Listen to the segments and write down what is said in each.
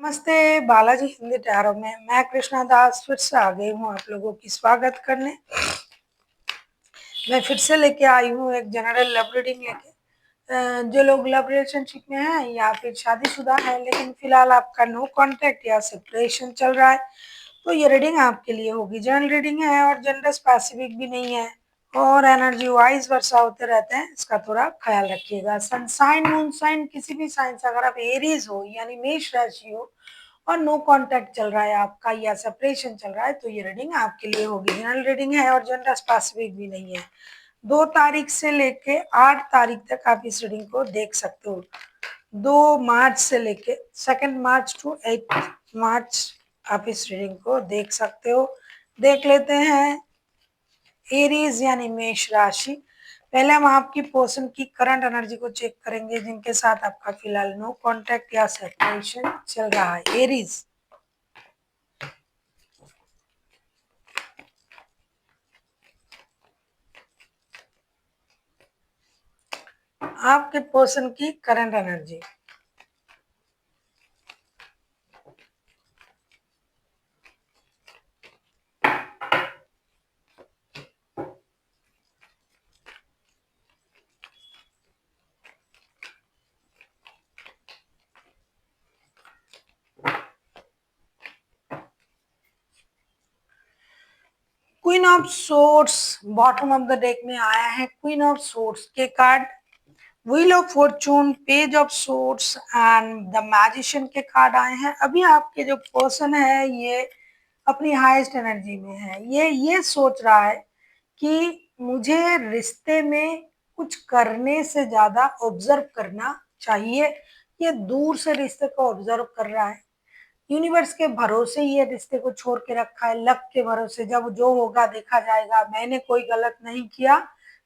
नमस्ते बालाजी हिंदी टैरो में मैं कृष्णा दास फिर से आ गई हूँ आप लोगों की स्वागत करने। मैं फिर से लेके आई हूँ एक जनरल लव रीडिंग लेके। जो लोग लव रिलेशनशिप में हैं या फिर शादीशुदा है लेकिन फिलहाल आपका नो कांटेक्ट या सेपरेशन चल रहा है तो ये रीडिंग आपके लिए होगी। जनरल रीडिंग है और जेंडर स्पेसिफिक भी नहीं है और एनर्जी वाइज वर्षा होते रहते हैं, इसका थोड़ा ख्याल रखिएगा। सनसाइन मून साइन किसी भी साइन से अगर आप एरीज हो यानी मेष राशि हो और नो कांटेक्ट चल रहा है आपका या सेपरेशन चल रहा है तो ये रीडिंग आपके लिए होगी। जनरल रीडिंग है और जेंडर स्पेसिफिक भी नहीं है। 2 तारीख से लेके 8 तारीख तक आप इस रीडिंग को देख सकते हो। 2 मार्च से लेके 2 मार्च टू 8 मार्च आप इस रीडिंग को देख सकते हो। देख लेते हैं एरीज यानी मेष राशि। पहले हम आपकी पर्सन की करंट एनर्जी को चेक करेंगे जिनके साथ आपका फिलहाल नो कांटेक्ट या सेपरेशन चल रहा है। एरीज, आपके पर्सन की current energy. Queen of swords bottom of the deck में आया है। क्वीन ऑफ सोर्ड्स के card, wheel of Fortune, page of swords and the magician के कार्ड आए हैं। अभी आपके जो पर्सन है ये अपनी हाईएस्ट एनर्जी में है। ये सोच रहा है कि मुझे रिश्ते में कुछ करने से ज्यादा ऑब्जर्व करना चाहिए। ये दूर से रिश्ते को ऑब्जर्व कर रहा है। यूनिवर्स के भरोसे ये रिश्ते को छोड़ के रखा है, लक के भरोसे। जब जो होगा देखा जाएगा, मैंने कोई गलत नहीं किया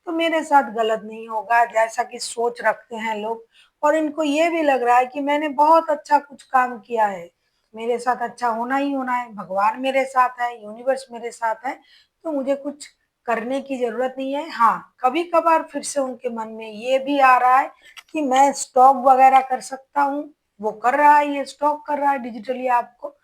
तो मेरे साथ गलत नहीं होगा, जैसा कि सोच रखते हैं लोग। और इनको ये भी लग रहा है कि मैंने बहुत अच्छा कुछ काम किया है, मेरे साथ अच्छा होना ही होना है, भगवान मेरे साथ है, यूनिवर्स मेरे साथ है, तो मुझे कुछ करने की जरूरत नहीं है। हाँ, कभी कभार फिर से उनके मन में ये भी आ रहा है कि मैं स्टॉक वगैरह कर सकता हूँ। वो कर रहा है, ये स्टॉक कर रहा है डिजिटली आपको।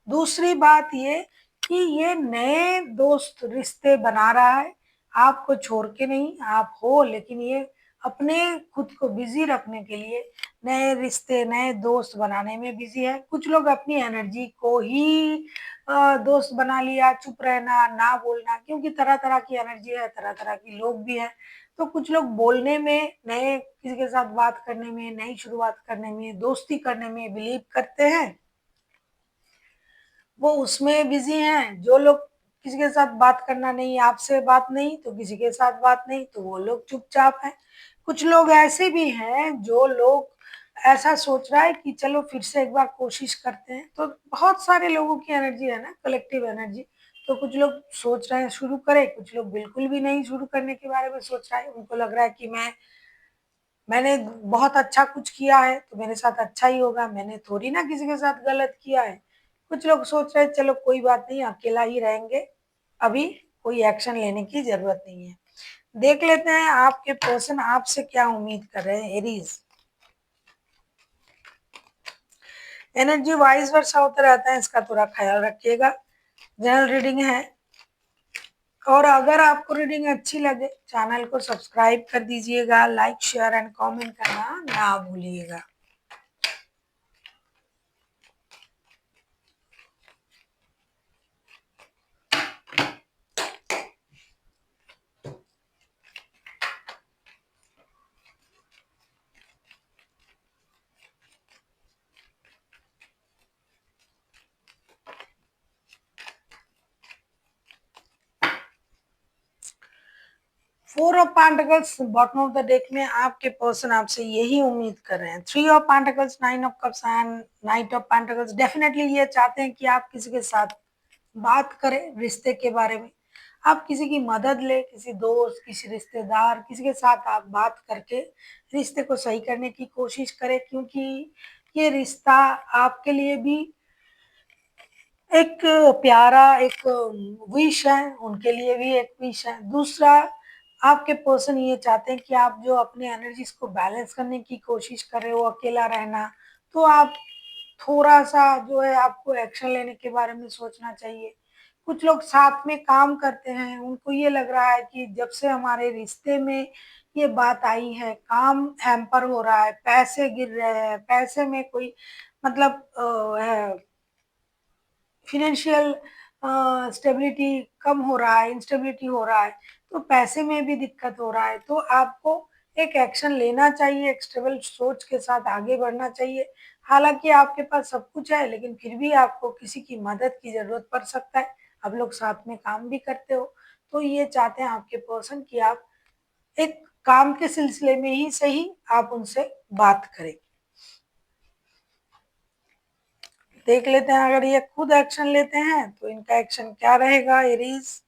दूसरी बात ये कि ये नए दोस्त रिश्ते बना रहा है, आपको छोड़ के नहीं। आप हो लेकिन ये अपने खुद को बिजी रखने के लिए नए रिश्ते नए दोस्त बनाने में बिजी है। कुछ लोग अपनी एनर्जी को ही दोस्त बना लिया, चुप रहना, ना बोलना, क्योंकि तरह तरह की एनर्जी है, तरह तरह के लोग भी है। तो कुछ लोग बोलने में, नए किसी के साथ बात करने में, नई शुरुआत करने में, दोस्ती करने में बिलीव करते हैं, वो उसमें बिजी हैं। जो लोग किसी के साथ बात करना नहीं, आपसे बात नहीं तो किसी के साथ बात नहीं, तो वो लोग चुपचाप हैं। कुछ लोग ऐसे भी हैं जो लोग ऐसा सोच रहा है कि चलो फिर से एक बार कोशिश करते हैं। तो बहुत सारे लोगों की एनर्जी है ना, कलेक्टिव एनर्जी। तो कुछ लोग सोच रहे हैं शुरू करें, कुछ लोग बिल्कुल भी नहीं शुरू करने के बारे में सोच रहा है। उनको लग रहा है कि मैंने बहुत अच्छा कुछ किया है तो मेरे साथ अच्छा ही होगा, मैंने थोड़ी ना किसी के साथ गलत किया है। कुछ लोग सोच रहे हैं चलो कोई बात नहीं, अकेला ही रहेंगे, अभी कोई एक्शन लेने की जरूरत नहीं है। देख लेते हैं आपके पर्सन आपसे क्या उम्मीद कर रहे हैं। एरीज, एनर्जी वाइज वर्षा होता रहता है, इसका थोड़ा ख्याल रखिएगा। जनरल रीडिंग है और अगर आपको रीडिंग अच्छी लगे चैनल को सब्सक्राइब कर दीजिएगा, लाइक शेयर एंड कमेंट करना ना भूलिएगा। 4 of pentacles bottom of the deck में आपके पर्सन आपसे यही उम्मीद कर रहे हैं। 3 of pentacles, 9 of cups and night of pentacles. Definitely ये चाहते हैं कि आप किसी के साथ बात करें रिश्ते के बारे में, आप किसी की मदद ले, किसी दोस्त, किसी रिश्तेदार, किसी के साथ आप बात करके रिश्ते को सही करने की कोशिश करें, क्योंकि ये रिश्ता आपके लिए भी एक प्यारा एक विश है, उनके लिए भी एक विश है। दूसरा, आपके पर्सन ये चाहते हैं कि आप जो अपने एनर्जीज को बैलेंस करने की कोशिश कर रहे हो, अकेला रहना, तो आप थोड़ा-सा जो है आपको एक्शन लेने के बारे में सोचना चाहिए। कुछ लोग साथ में काम करते हैं, उनको ये लग रहा है कि जब से हमारे रिश्ते में ये बात आई है, काम हैम्पर हो रहा है, पैसे गिर रहे हैं, पैसे में कोई मतलब है फाइनेंशियल स्टेबिलिटी कम हो रहा है, इंस्टेबिलिटी हो रहा है, तो पैसे में भी दिक्कत हो रहा है, तो आपको एक एक्शन लेना चाहिए, एक स्टेबल सोच के साथ आगे बढ़ना चाहिए। हालाँकि आपके पास सब कुछ है, लेकिन फिर भी आपको किसी की मदद की ज़रूरत पड़ सकता है। आप लोग साथ में काम भी करते हो, तो ये चाहते हैं आपके पर्सन कि आप एक काम के सिलसिले में ही सही, आप उनसे बात करें। देख लेते हैं अगर ये खुद एक्शन लेते हैं तो इनका एक्शन क्या रहेगा Aries.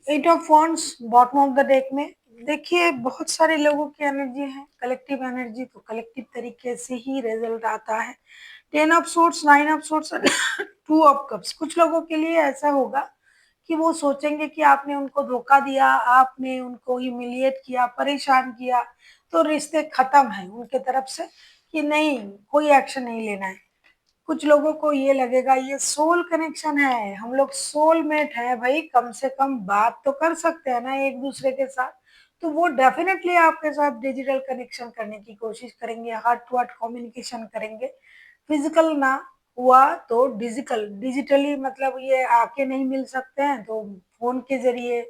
Eight of wands bottom of the deck में देखिए बहुत सारे लोगों की एनर्जी है, कलेक्टिव एनर्जी, तो कलेक्टिव तरीके से ही रिजल्ट आता है। Ten of sorts, nine of sorts, two of cups, कुछ लोगों के लिए ऐसा होगा कि वो सोचेंगे कि आपने उनको धोखा दिया, आपने उनको ह्यूमिलिएट किया, परेशान किया, तो रिश्ते खत्म हैं उनके तरफ से कि नहीं, कोई एक्शन नहीं लेना है। कुछ लोगों को ये लगेगा ये सोल कनेक्शन है, हम लोग सोलमेट है भाई, कम से कम बात तो कर सकते हैं ना एक दूसरे के साथ, तो वो डेफिनेटली आपके साथ डिजिटल कनेक्शन करने की कोशिश करेंगे, हार्ट टू हार्ट कम्युनिकेशन करेंगे। फिजिकल ना हुआ तो डिजिटली मतलब ये आके नहीं मिल सकते हैं तो फोन के जरिए,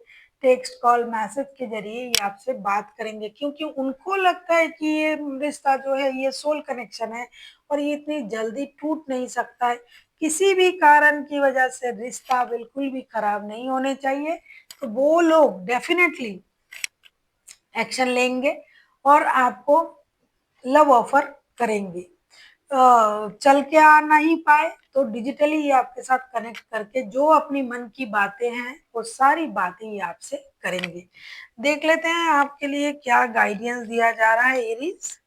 टेक्स्ट कॉल मैसेज के जरिए ये आपसे बात करेंगे, क्योंकि उनको लगता है कि ये रिश्ता जो है ये सोल कनेक्शन है और ये इतनी जल्दी टूट नहीं सकता है। किसी भी कारण की वजह से रिश्ता बिल्कुल भी खराब नहीं होने चाहिए, तो वो लोग डेफिनेटली एक्शन लेंगे और आपको लव ऑफर करेंगे। चल के आ नहीं पाए तो डिजिटली ये आपके साथ कनेक्ट करके जो अपनी मन की बातें हैं वो सारी बातें ये आपसे करेंगे। देख लेते हैं आपके लिए क्या गाइडेंस दिया जा रहा है Aries.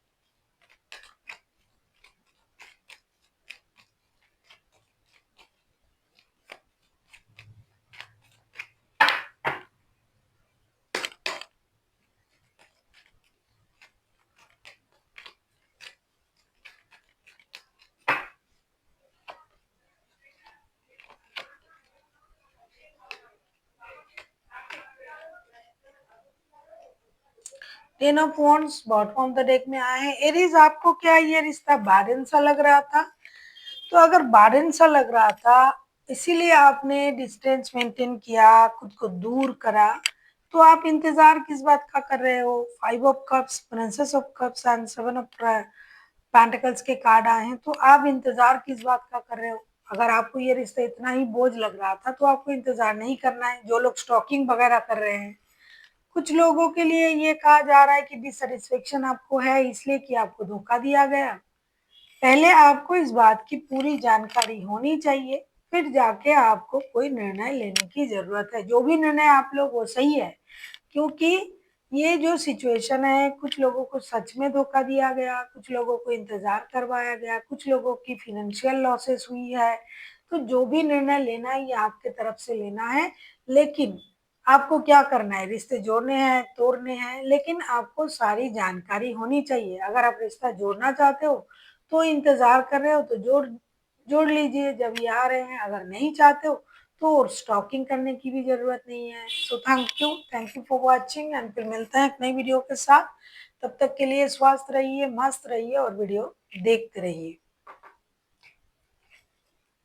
Ten of wands bottom of the deck में आए हैं। एरीज आपको क्या ये रिश्ता बारिन सा लग रहा था? तो अगर बारिन सा लग रहा था इसीलिए आपने डिस्टेंस मेंटेन किया, खुद को दूर करा, तो आप इंतजार किस बात का कर रहे हो? Five of cups, princess of cups and seven of pentacles के कार्ड आए हैं, तो आप इंतजार किस बात का कर रहे हो? अगर आपको ये रिश्ता इतना ही बोझ लग रहा था तो आपको इंतजार नहीं करना है। जो लोग स्टॉकिंग वगैरह कर रहे हैं, कुछ लोगों के लिए ये कहा जा रहा है कि डिससेटिस्फेक्शन आपको है इसलिए कि आपको धोखा दिया गया। पहले आपको इस बात की पूरी जानकारी होनी चाहिए, फिर जाके आपको कोई निर्णय लेने की ज़रूरत है। जो भी निर्णय आप लोग वो सही है, क्योंकि ये जो सिचुएशन है, कुछ लोगों को सच में धोखा दिया गया, कुछ लोगों को इंतज़ार करवाया गया, कुछ लोगों की फाइनेंशियल लॉसेस हुई है। तो जो भी निर्णय लेना है, ये आपके तरफ से लेना है, लेकिन आपको क्या करना है? रिश्ते जोड़ने हैं, तोड़ने हैं, लेकिन आपको सारी जानकारी होनी चाहिए। अगर आप रिश्ता जोड़ना चाहते हो, तो इंतजार कर रहे हो तो जोड़ जोड़ लीजिए जब ये आ रहे हैं। अगर नहीं चाहते हो तो स्टॉकिंग करने की भी जरूरत नहीं है। So thank you for watching and फिर मिलते हैं एक नई वीडियो के साथ। तब तक के लिए स्वस्थ रहिए, मस्त रहिए और वीडियो देखते रहिए।